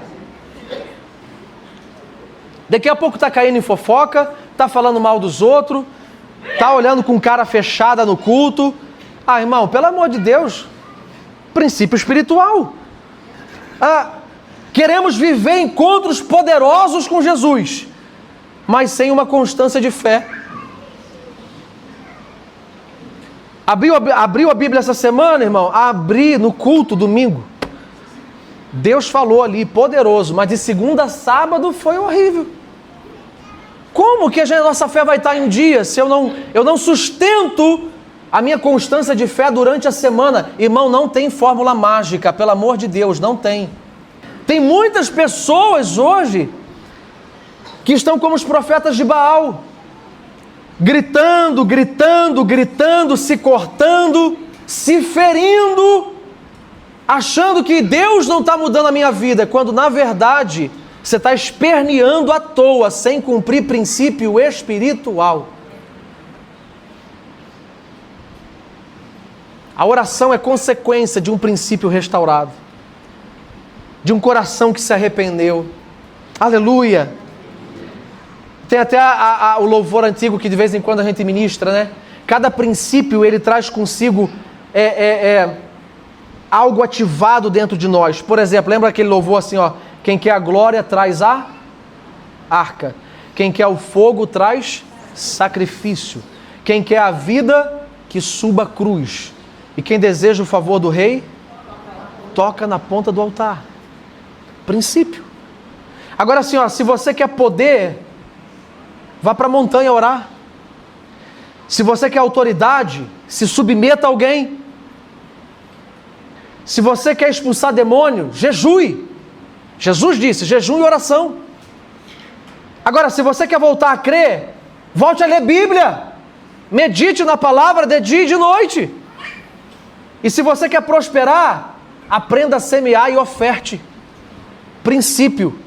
Daqui a pouco está caindo em fofoca, está falando mal dos outros, está olhando com cara fechada no culto. Ah, irmão, pelo amor de Deus, princípio espiritual. Queremos viver encontros poderosos com Jesus, mas sem uma constância de fé. Abriu a Bíblia essa semana, irmão? Abri no culto, domingo. Deus falou ali, poderoso, mas de segunda a sábado foi horrível. Como que a nossa fé vai estar em dia se eu não sustento a minha constância de fé durante a semana? Irmão, não tem fórmula mágica, pelo amor de Deus, não tem. Tem muitas pessoas hoje que estão como os profetas de Baal. gritando, gritando, gritando, se cortando, se ferindo, achando que Deus não está mudando a minha vida, quando na verdade você está esperneando à toa, sem cumprir princípio espiritual. A oração é consequência de um princípio restaurado, de um coração que se arrependeu. Aleluia! Tem até o louvor antigo que de vez em quando a gente ministra, né? Cada princípio ele traz consigo algo ativado dentro de nós. Por exemplo, lembra aquele louvor assim, ó? Quem quer a glória traz a arca. Quem quer o fogo traz sacrifício. Quem quer a vida, que suba a cruz. E quem deseja o favor do rei, toca na ponta do altar. Princípio. Agora assim, ó, se você quer poder, vá para a montanha orar. Se você quer autoridade, se submeta a alguém. Se você quer expulsar demônio, jejue. Jesus disse, jejum e oração. Agora, se você quer voltar a crer, volte a ler Bíblia. Medite na palavra de dia e de noite. E se você quer prosperar, aprenda a semear e oferte. Princípio.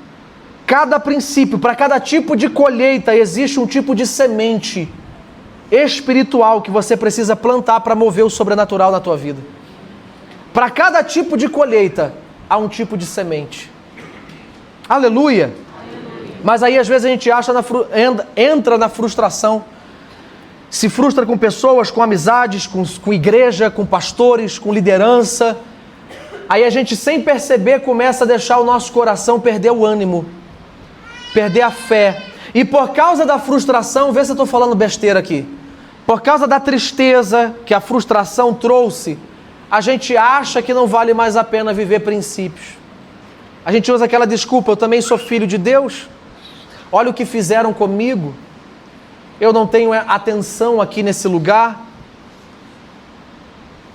Cada princípio, para cada tipo de colheita, existe um tipo de semente espiritual que você precisa plantar para mover o sobrenatural na tua vida. Para cada tipo de colheita, há um tipo de semente. Aleluia! Mas aí às vezes a gente entra na frustração. Se frustra com pessoas, com amizades, com igreja, com pastores, com liderança. Aí a gente, sem perceber, começa a deixar o nosso coração perder o ânimo, perder a fé. E por causa da frustração, vê se eu estou falando besteira aqui. Por causa da tristeza que a frustração trouxe, a gente acha que não vale mais a pena viver princípios. A gente usa aquela desculpa, eu também sou filho de Deus. Olha o que fizeram comigo. Eu não tenho atenção aqui nesse lugar.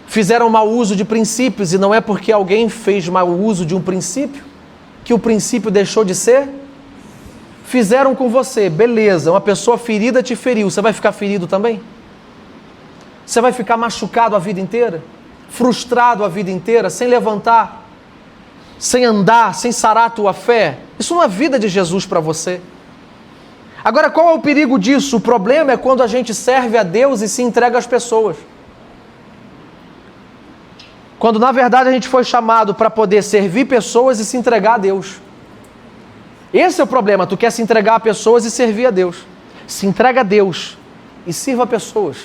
Fizeram mau uso de princípios, e não é porque alguém fez mau uso de um princípio que o princípio deixou de ser. Fizeram com você, beleza, uma pessoa ferida te feriu, você vai ficar ferido também? Você vai ficar machucado a vida inteira? Frustrado a vida inteira, sem levantar, sem andar, sem sarar a tua fé? Isso não é vida de Jesus para você. Agora, qual é o perigo disso? O problema é quando a gente serve a Deus e se entrega às pessoas. Quando na verdade a gente foi chamado para poder servir pessoas e se entregar a Deus. Esse é o problema, tu quer se entregar a pessoas e servir a Deus. Se entrega a Deus e sirva a pessoas.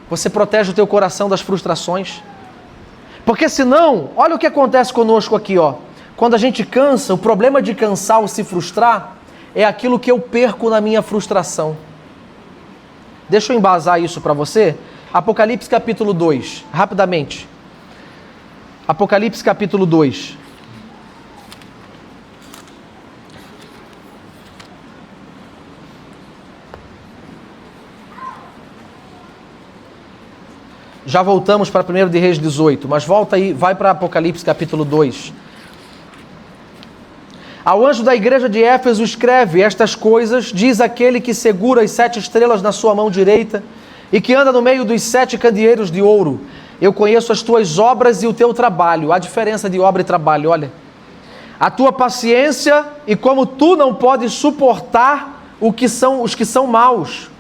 Você protege o teu coração das frustrações. Porque senão, olha o que acontece conosco aqui, ó. Quando a gente cansa, o problema de cansar ou se frustrar é aquilo que eu perco na minha frustração. Deixa eu embasar isso para você. Apocalipse capítulo 2, rapidamente. Apocalipse capítulo 2. Já voltamos para 1 de Reis 18, mas volta aí, vai para Apocalipse capítulo 2. Ao anjo da igreja de Éfeso escreve estas coisas, diz aquele que segura as 7 estrelas na sua mão direita e que anda no meio dos 7 candeeiros de ouro. Eu conheço as tuas obras e o teu trabalho. A diferença de obra e trabalho, olha. A tua paciência e como tu não podes suportar os que são maus.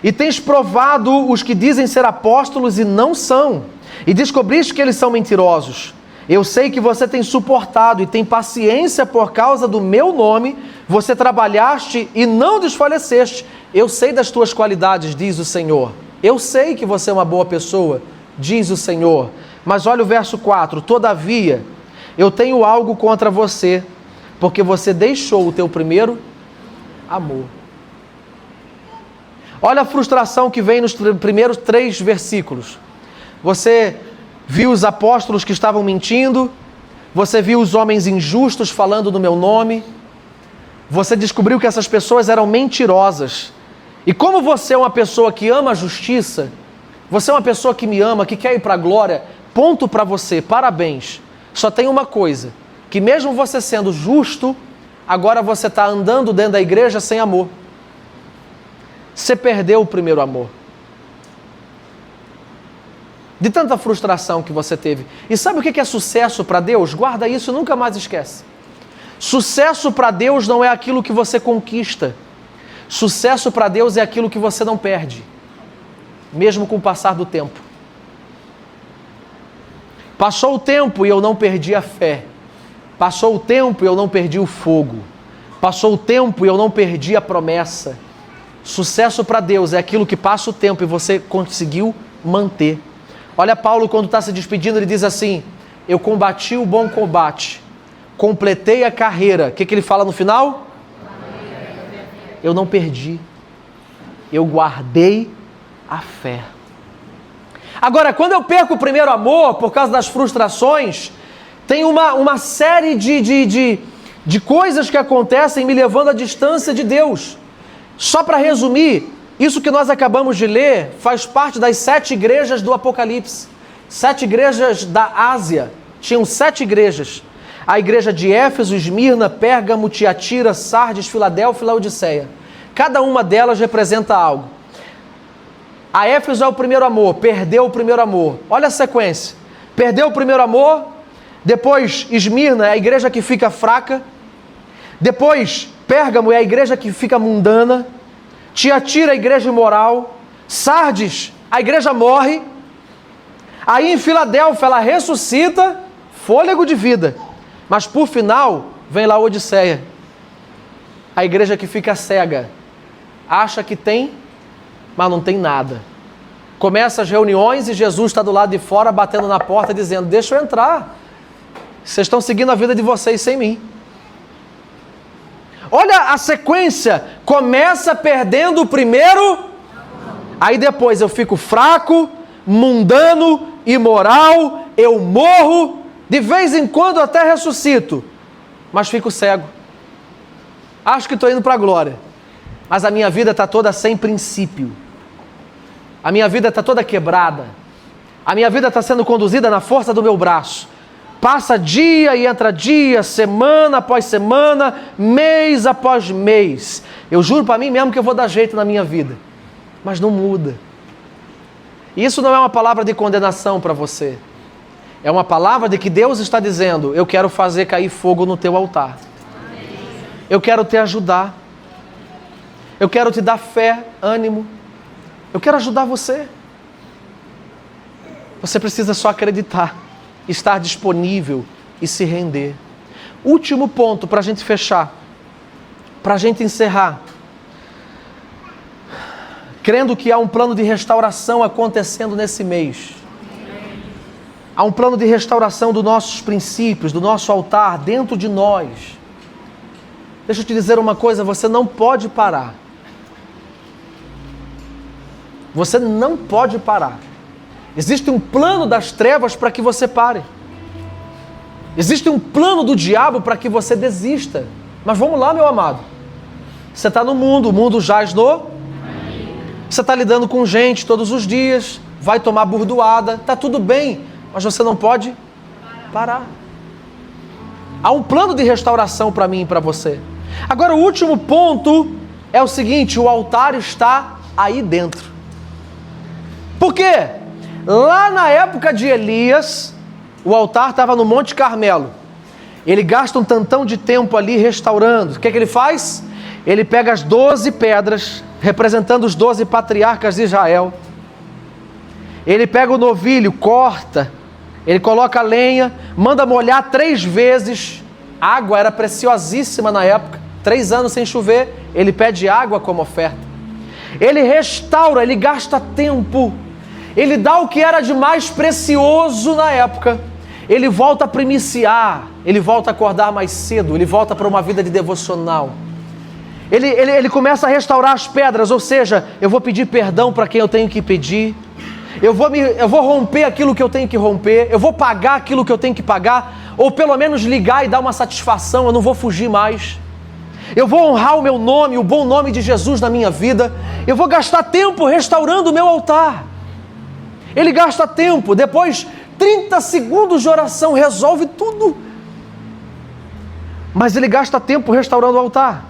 E tens provado os que dizem ser apóstolos e não são. E descobriste que eles são mentirosos. Eu sei que você tem suportado e tem paciência por causa do meu nome. Você trabalhaste e não desfaleceste. Eu sei das tuas qualidades, diz o Senhor. Eu sei que você é uma boa pessoa, diz o Senhor. Mas olha o verso 4. Todavia, eu tenho algo contra você, porque você deixou o teu primeiro amor. Olha a frustração que vem nos primeiros 3 versículos. Você viu os apóstolos que estavam mentindo, você viu os homens injustos falando no meu nome, você descobriu que essas pessoas eram mentirosas. E como você é uma pessoa que ama a justiça, você é uma pessoa que me ama, que quer ir para a glória, ponto para você, parabéns. Só tem uma coisa, que mesmo você sendo justo, agora você está andando dentro da igreja sem amor. Você perdeu o primeiro amor. De tanta frustração que você teve. E sabe o que é sucesso para Deus? Guarda isso e nunca mais esquece. Sucesso para Deus não é aquilo que você conquista. Sucesso para Deus é aquilo que você não perde, mesmo com o passar do tempo. Passou o tempo e eu não perdi a fé. Passou o tempo e eu não perdi o fogo. Passou o tempo e eu não perdi a promessa. Sucesso para Deus é aquilo que passa o tempo e você conseguiu manter. Olha Paulo quando está se despedindo, ele diz assim: eu combati o bom combate, completei a carreira. O que ele fala no final? Eu não perdi, eu guardei a fé. Agora, quando eu perco o primeiro amor por causa das frustrações, tem uma série de coisas que acontecem me levando à distância de Deus. Só para resumir, isso que nós acabamos de ler faz parte das 7 igrejas do Apocalipse. 7 igrejas da Ásia. Tinham 7 igrejas. A igreja de Éfeso, Esmirna, Pérgamo, Tiatira, Sardes, Filadélfia e Laodiceia. Cada uma delas representa algo. A Éfeso é o primeiro amor, perdeu o primeiro amor. Olha a sequência. Perdeu o primeiro amor, depois Esmirna é a igreja que fica fraca, depois Pérgamo é a igreja que fica mundana, Tiatira, a igreja imoral, Sardes, a igreja morre, aí em Filadélfia ela ressuscita, fôlego de vida, mas por final vem Laodiceia, a igreja que fica cega, acha que tem, mas não tem nada. Começa as reuniões e Jesus está do lado de fora batendo na porta dizendo: deixa eu entrar, vocês estão seguindo a vida de vocês sem mim. Olha a sequência, começa perdendo o primeiro, aí depois eu fico fraco, mundano, imoral, eu morro, de vez em quando até ressuscito, mas fico cego. Acho que estou indo para a glória, mas a minha vida está toda sem princípio, a minha vida está toda quebrada, a minha vida está sendo conduzida na força do meu braço. Passa dia e entra dia, semana após semana, mês após mês. Eu juro para mim mesmo que eu vou dar jeito na minha vida, mas não muda. E isso não é uma palavra de condenação para você. É uma palavra de que Deus está dizendo: eu quero fazer cair fogo no teu altar. Eu quero te ajudar. Eu quero te dar fé, ânimo. Eu quero ajudar você. Você precisa só acreditar, estar disponível e se render. Último ponto para a gente fechar, para a gente encerrar. Crendo que há um plano de restauração acontecendo nesse mês. Há um plano de restauração dos nossos princípios, do nosso altar, dentro de nós. Deixa eu te dizer uma coisa, você não pode parar. Você não pode parar. Existe um plano das trevas para que você pare. Existe um plano do diabo para que você desista. Mas vamos lá, meu amado. Você está no mundo, o mundo jaz no... Você está lidando com gente todos os dias, vai tomar burdoada, está tudo bem, mas você não pode parar. Há um plano de restauração para mim e para você. Agora, o último ponto é o seguinte: o altar está aí dentro. Por quê? Lá na época de Elias, o altar estava no Monte Carmelo. Ele gasta um tantão de tempo ali restaurando. O que ele faz? Ele pega as 12 pedras, representando os 12 patriarcas de Israel. Ele pega o novilho, corta, ele coloca a lenha, manda molhar 3 vezes. A água era preciosíssima na época, 3 anos sem chover, ele pede água como oferta. Ele restaura, ele gasta tempo. Ele dá o que era de mais precioso na época. Ele volta a primiciar, ele volta a acordar mais cedo, ele volta para uma vida de devocional. Ele começa a restaurar as pedras, ou seja, eu vou pedir perdão para quem eu tenho que pedir, eu vou romper aquilo que eu tenho que romper, eu vou pagar aquilo que eu tenho que pagar, ou pelo menos ligar e dar uma satisfação, eu não vou fugir mais. Eu vou honrar o meu nome, o bom nome de Jesus na minha vida, eu vou gastar tempo restaurando o meu altar. Ele gasta tempo, depois 30 segundos de oração resolve tudo. Mas ele gasta tempo restaurando o altar.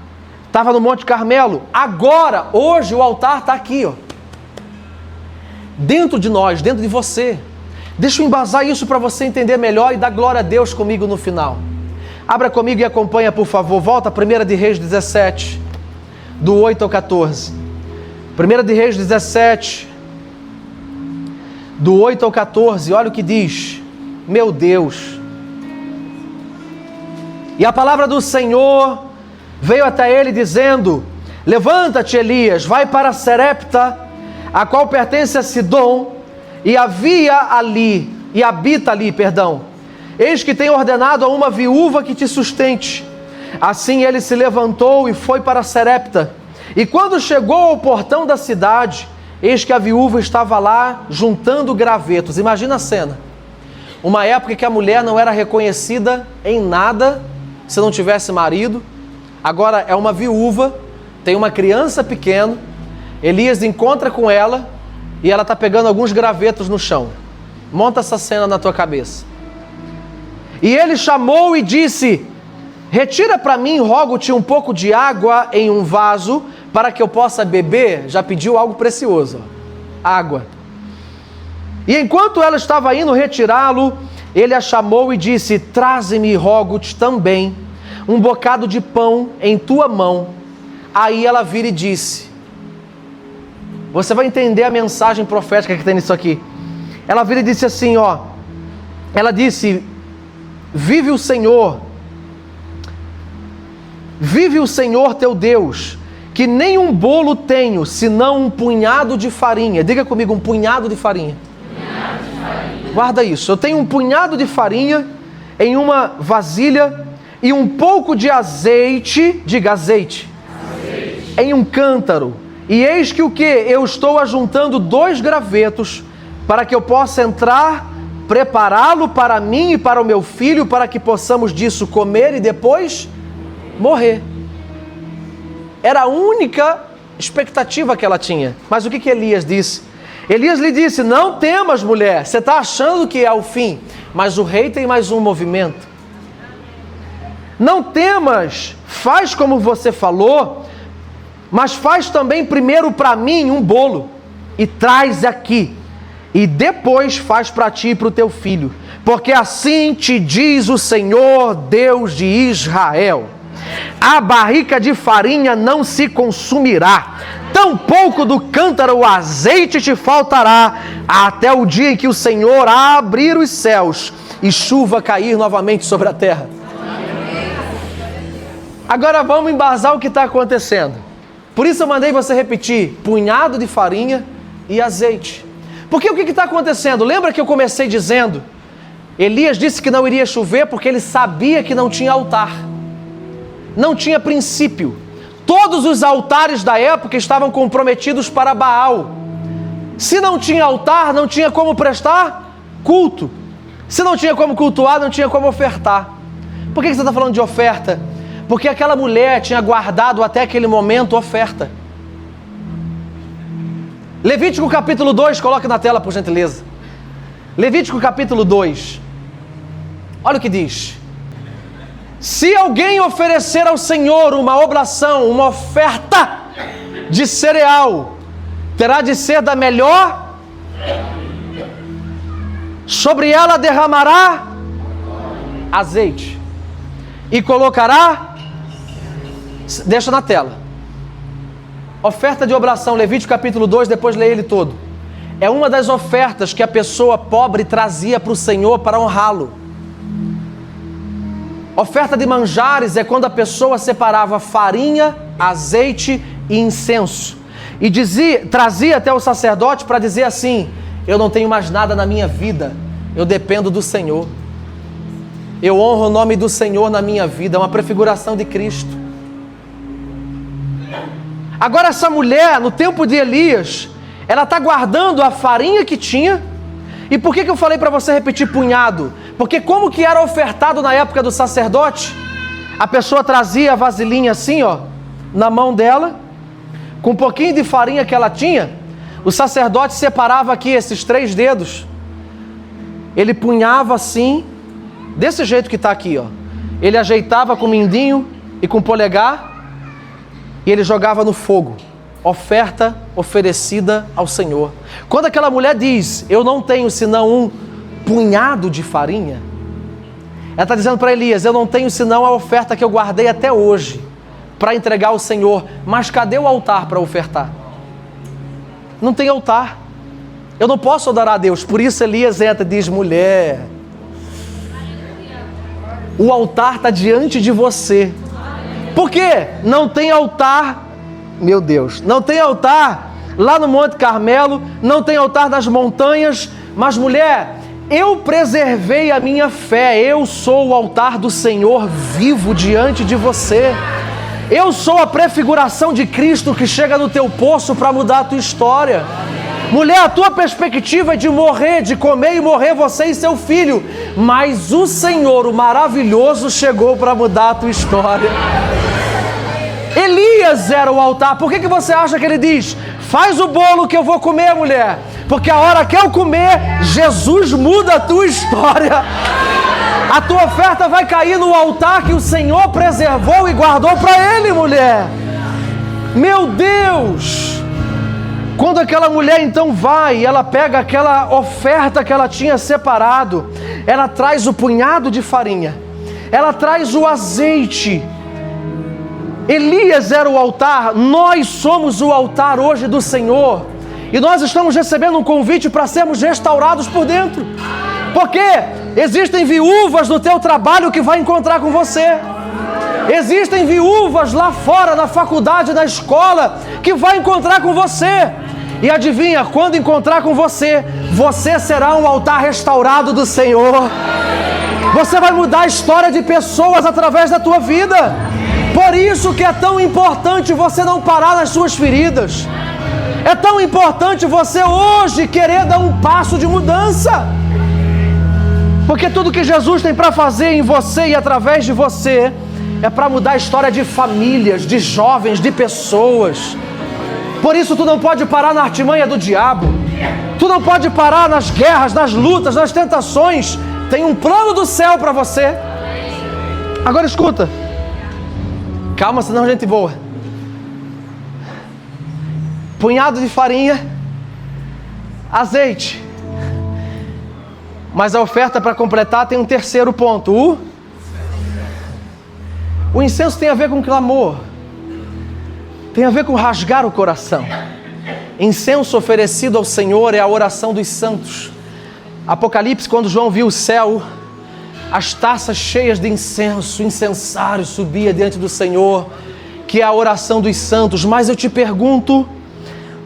Estava no Monte Carmelo. Agora, hoje, o altar está aqui, ó. Dentro de nós, dentro de você. Deixa eu embasar isso para você entender melhor e dar glória a Deus comigo no final. Abra comigo e acompanha, por favor. Volta a 1 de Reis 17, do 8 ao 14. 1 de Reis 17, do 8 ao 14. Olha o que diz. Meu Deus. E a palavra do Senhor veio até ele dizendo: levanta-te, Elias, vai para Serepta, a qual pertence a Sidom, e habita ali. Eis que tenho ordenado a uma viúva que te sustente. Assim ele se levantou e foi para Serepta. E quando chegou ao portão da cidade, eis que a viúva estava lá juntando gravetos. Imagina a cena. Uma época que a mulher não era reconhecida em nada se não tivesse marido. Agora é uma viúva, tem uma criança pequena. Elias encontra com ela e ela está pegando alguns gravetos no chão. Monta essa cena na tua cabeça. E ele chamou e disse: retira para mim, rogo-te, um pouco de água em um vaso, para que eu possa beber. Já pediu algo precioso, água. E enquanto ela estava indo retirá-lo, ele a chamou e disse: traze-me, rogo-te também, um bocado de pão em tua mão. Aí ela vira e disse, você vai entender a mensagem profética que tem nisso aqui. Ela vira e disse assim, ó. Ela disse: vive o Senhor teu Deus, que nem um bolo tenho, senão um punhado de farinha. Diga comigo, um punhado de farinha. Guarda isso. Eu tenho um punhado de farinha em uma vasilha e um pouco de azeite, diga azeite, em um cântaro. E eis que o que? Eu estou ajuntando 2 gravetos para que eu possa entrar, prepará-lo para mim e para o meu filho, para que possamos disso comer e depois morrer. Era a única expectativa que ela tinha. Mas o que Elias disse? Elias lhe disse: não temas, mulher, você está achando que é o fim, mas o rei tem mais um movimento. Não temas, faz como você falou, mas faz também primeiro para mim um bolo e traz aqui, e depois faz para ti e para o teu filho, porque assim te diz o Senhor, Deus de Israel: a barrica de farinha não se consumirá, tampouco do cântaro o azeite te faltará, até o dia em que o Senhor abrir os céus e chuva cair novamente sobre a terra. Agora vamos embasar o que está acontecendo. Por isso eu mandei você repetir: punhado de farinha e azeite. Porque o que está acontecendo? Lembra que eu comecei dizendo, Elias disse que não iria chover porque ele sabia que não tinha altar, não tinha princípio. Todos os altares da época estavam comprometidos para Baal. Se não tinha altar, não tinha como prestar culto. Se não tinha como cultuar, não tinha como ofertar. Por que você está falando de oferta? Porque aquela mulher tinha guardado até aquele momento oferta. Levítico capítulo 2, coloque na tela por gentileza. Levítico capítulo 2. Olha o que diz. Se alguém oferecer ao Senhor uma oblação, uma oferta de cereal, terá de ser da melhor, sobre ela derramará azeite e colocará, deixa na tela, oferta de oblação, Levítico capítulo 2, depois leia ele todo. É uma das ofertas que a pessoa pobre trazia para o Senhor para honrá-lo. Oferta de manjares é quando a pessoa separava farinha, azeite e incenso e trazia até o sacerdote para dizer assim: eu não tenho mais nada na minha vida, eu dependo do Senhor, eu honro o nome do Senhor na minha vida. É uma prefiguração de Cristo. Agora essa mulher, no tempo de Elias, ela está guardando a farinha que tinha. E por que eu falei para você repetir punhado? Porque como que era ofertado na época do sacerdote? A pessoa trazia a vasilhinha assim, ó, na mão dela, com um pouquinho de farinha que ela tinha. O sacerdote separava aqui esses 3 dedos. Ele punhava assim, desse jeito que está aqui, ó. Ele ajeitava com o mindinho e com o polegar. e ele jogava no fogo, oferta oferecida ao Senhor. Quando aquela mulher diz, eu não tenho senão um punhado de farinha, ela está dizendo para Elias, eu não tenho senão a oferta que eu guardei até hoje, para entregar ao Senhor, mas cadê o altar para ofertar? Não tem altar, eu não posso adorar a Deus. Por isso Elias entra e diz, mulher, o altar está diante de você. Por quê? Não tem altar, meu Deus, não tem altar lá no Monte Carmelo, não tem altar nas montanhas, mas mulher, eu preservei a minha fé, eu sou o altar do Senhor vivo diante de você. Eu sou a prefiguração de Cristo que chega no teu poço para mudar a tua história. Mulher, a tua perspectiva é de morrer, de comer e morrer você e seu filho. Mas o Senhor, o maravilhoso, chegou para mudar a tua história. Elias era o altar. Por que você acha que ele diz, faz o bolo que eu vou comer, mulher? Porque a hora que eu comer, Jesus muda a tua história. A tua oferta vai cair no altar que o Senhor preservou e guardou para Ele, mulher. Meu Deus! Quando aquela mulher então vai, ela pega aquela oferta que ela tinha separado, ela traz o punhado de farinha, ela traz o azeite. Elias era o altar, nós somos o altar hoje do Senhor. E nós estamos recebendo um convite para sermos restaurados por dentro. Porque existem viúvas no teu trabalho que vai encontrar com você. Existem viúvas lá fora, na faculdade, na escola, que vai encontrar com você. E adivinha, quando encontrar com você, você será um altar restaurado do Senhor. Você vai mudar a história de pessoas através da tua vida. Por isso que é tão importante você não parar nas suas feridas. É tão importante você hoje querer dar um passo de mudança. Porque tudo que Jesus tem para fazer em você e através de você é para mudar a história de famílias, de jovens, de pessoas. Por isso tu não pode parar na artimanha do diabo. Tu não pode parar nas guerras, nas lutas, nas tentações. Tem um plano do céu para você. Agora escuta. Calma, senão a gente voa. Punhado de farinha, azeite. Mas a oferta para completar tem um terceiro ponto. O incenso tem a ver com clamor. Tem a ver com rasgar o coração. Incenso oferecido ao Senhor é a oração dos santos. Apocalipse, quando João viu o céu, as taças cheias de incenso, incensário subia diante do Senhor, que é a oração dos santos. Mas eu te pergunto,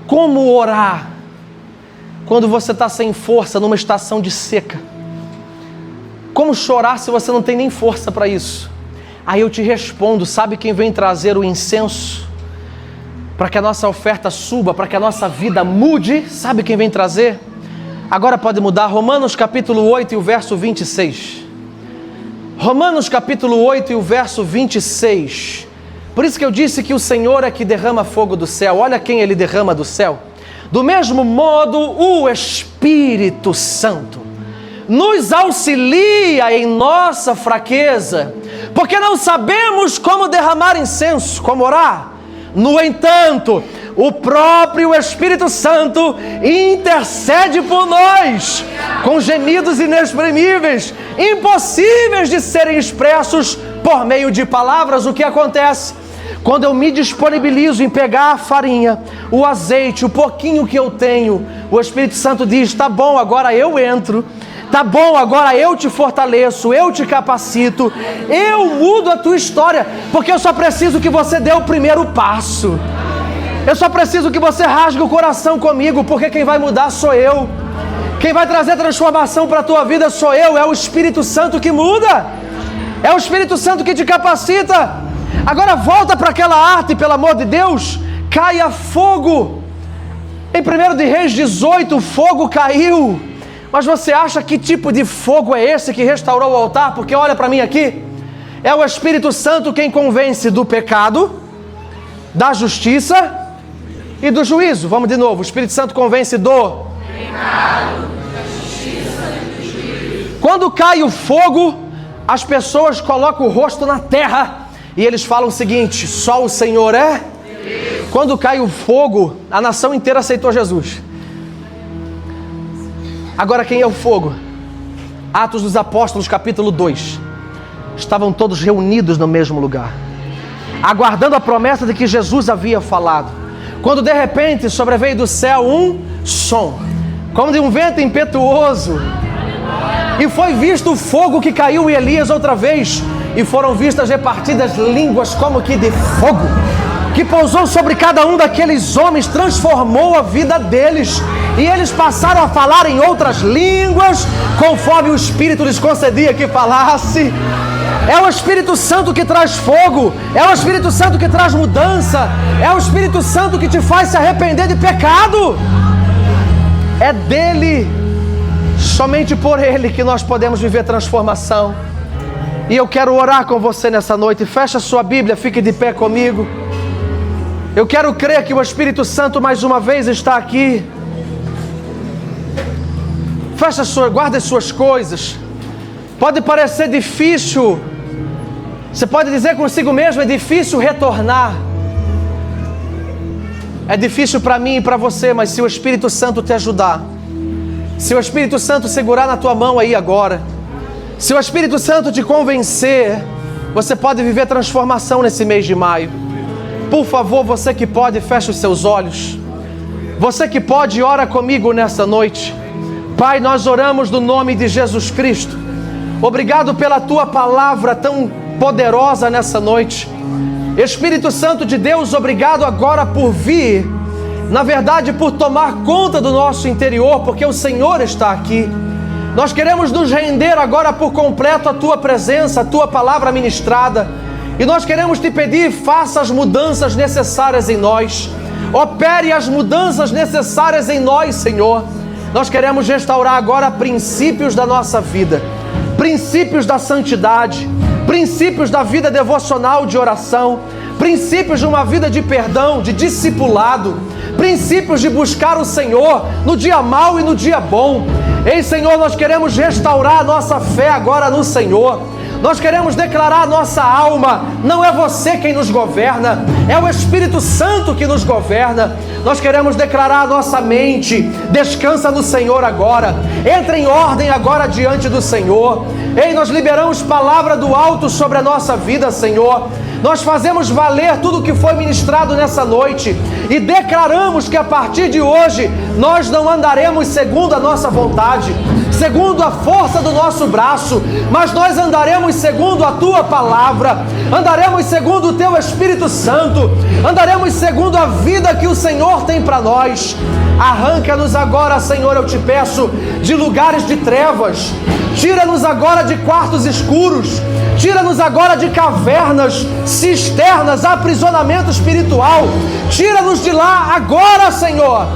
como orar quando você está sem força numa estação de seca? Como chorar se você não tem nem força para isso? Aí eu te respondo, sabe quem vem trazer o incenso para que a nossa oferta suba, para que a nossa vida mude? Sabe quem vem trazer? Agora pode mudar. Romanos capítulo 8 e o verso 26. Romanos capítulo 8 e o verso 26. Por isso que eu disse que o Senhor é que derrama fogo do céu. Olha quem Ele derrama do céu. Do mesmo modo, o Espírito Santo nos auxilia em nossa fraqueza, porque não sabemos como derramar incenso, como orar. No entanto, o próprio Espírito Santo intercede por nós, com gemidos inexprimíveis, impossíveis de serem expressos por meio de palavras. O que acontece? Quando eu me disponibilizo em pegar a farinha, o azeite, o pouquinho que eu tenho, o Espírito Santo diz, tá bom, agora eu entro, tá bom, agora eu te fortaleço, eu te capacito, eu mudo a tua história, porque eu só preciso que você dê o primeiro passo. Eu só preciso que você rasgue o coração comigo, porque quem vai mudar sou eu. Quem vai trazer transformação para a tua vida sou eu, é o Espírito Santo que muda. É o Espírito Santo que te capacita. Agora volta para aquela arte, pelo amor de Deus. Caia fogo. Em 1 de Reis 18, o fogo caiu. Mas você acha que tipo de fogo é esse que restaurou o altar? Porque olha para mim aqui. É o Espírito Santo quem convence do pecado, da justiça e do juízo. Vamos de novo. O Espírito Santo convence do pecado, da justiça e do juízo. Quando cai o fogo, as pessoas colocam o rosto na terra e eles falam o seguinte: só o Senhor é Quando caiu o fogo, a nação inteira aceitou Jesus. Agora quem é o fogo? Atos dos Apóstolos, capítulo 2. Estavam todos reunidos no mesmo lugar, aguardando a promessa de que Jesus havia falado. Quando de repente sobreveio do céu um som, como de um vento impetuoso, e foi visto o fogo que caiu em Elias outra vez, e foram vistas repartidas línguas como que de fogo, que pousou sobre cada um daqueles homens, transformou a vida deles, e eles passaram a falar em outras línguas, conforme o Espírito lhes concedia que falasse. É o Espírito Santo que traz fogo, é o Espírito Santo que traz mudança, é o Espírito Santo que te faz se arrepender de pecado. É dele, somente por ele, que nós podemos viver transformação. E eu quero orar com você nessa noite. Fecha sua Bíblia, fique de pé comigo. Eu quero crer que o Espírito Santo mais uma vez está aqui. Guarde as suas coisas. Pode parecer difícil, você pode dizer consigo mesmo, é difícil retornar. É difícil para mim e para você, mas se o Espírito Santo te ajudar, se o Espírito Santo segurar na tua mão aí agora, se o Espírito Santo te convencer, você pode viver transformação nesse mês de maio. Por favor, você que pode, feche os seus olhos. Você que pode, ora comigo nessa noite. Pai, nós oramos no nome de Jesus Cristo. Obrigado pela Tua palavra tão poderosa nessa noite. Espírito Santo de Deus, obrigado agora por vir, na verdade por tomar conta do nosso interior, porque o Senhor está aqui. Nós queremos nos render agora por completo à Tua presença, à Tua palavra ministrada. E nós queremos Te pedir, faça as mudanças necessárias em nós. Opere as mudanças necessárias em nós, Senhor. Nós queremos restaurar agora princípios da nossa vida, princípios da santidade, princípios da vida devocional de oração, princípios de uma vida de perdão, de discipulado, princípios de buscar o Senhor no dia mau e no dia bom. Ei, Senhor, nós queremos restaurar a nossa fé agora no Senhor. Nós queremos declarar a nossa alma, não é você quem nos governa, é o Espírito Santo que nos governa. Nós queremos declarar a nossa mente, descansa no Senhor agora, entra em ordem agora diante do Senhor. Ei, nós liberamos palavra do alto sobre a nossa vida, Senhor. Nós fazemos valer tudo que foi ministrado nessa noite e declaramos que a partir de hoje nós não andaremos segundo a nossa vontade, segundo a força do nosso braço, mas nós andaremos segundo a Tua palavra, andaremos segundo o Teu Espírito Santo, andaremos segundo a vida que o Senhor tem para nós. Arranca-nos agora, Senhor, eu te peço, de lugares de trevas, tira-nos agora de quartos escuros, tira-nos agora de cavernas, cisternas, aprisionamento espiritual, tira-nos de lá agora, Senhor.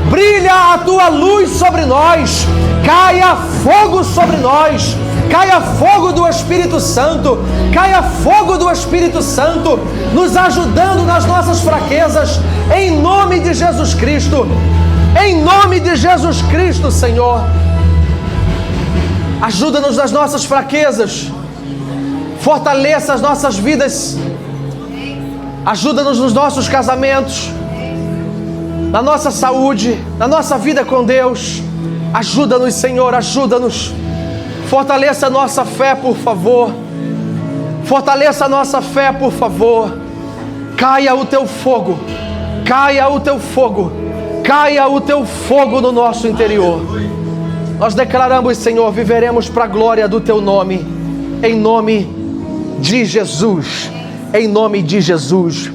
Brilha a Tua luz sobre nós, caia fogo sobre nós, caia fogo do Espírito Santo, caia fogo do Espírito Santo, nos ajudando nas nossas fraquezas, em nome de Jesus Cristo, em nome de Jesus Cristo, Senhor. Ajuda-nos nas nossas fraquezas, fortaleça as nossas vidas, ajuda-nos nos nossos casamentos, na nossa saúde, na nossa vida com Deus. Ajuda-nos, Senhor, ajuda-nos. Fortaleça a nossa fé, por favor. Fortaleça a nossa fé, por favor. Caia o Teu fogo, caia o Teu fogo, caia o Teu fogo no nosso interior. Nós declaramos, Senhor, viveremos para a glória do Teu nome, em nome de Jesus, em nome de Jesus,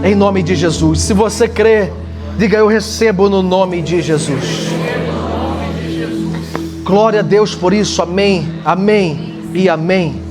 em nome de Jesus. Se você crê, diga: eu recebo no nome de Jesus. Glória a Deus por isso, amém, amém e amém.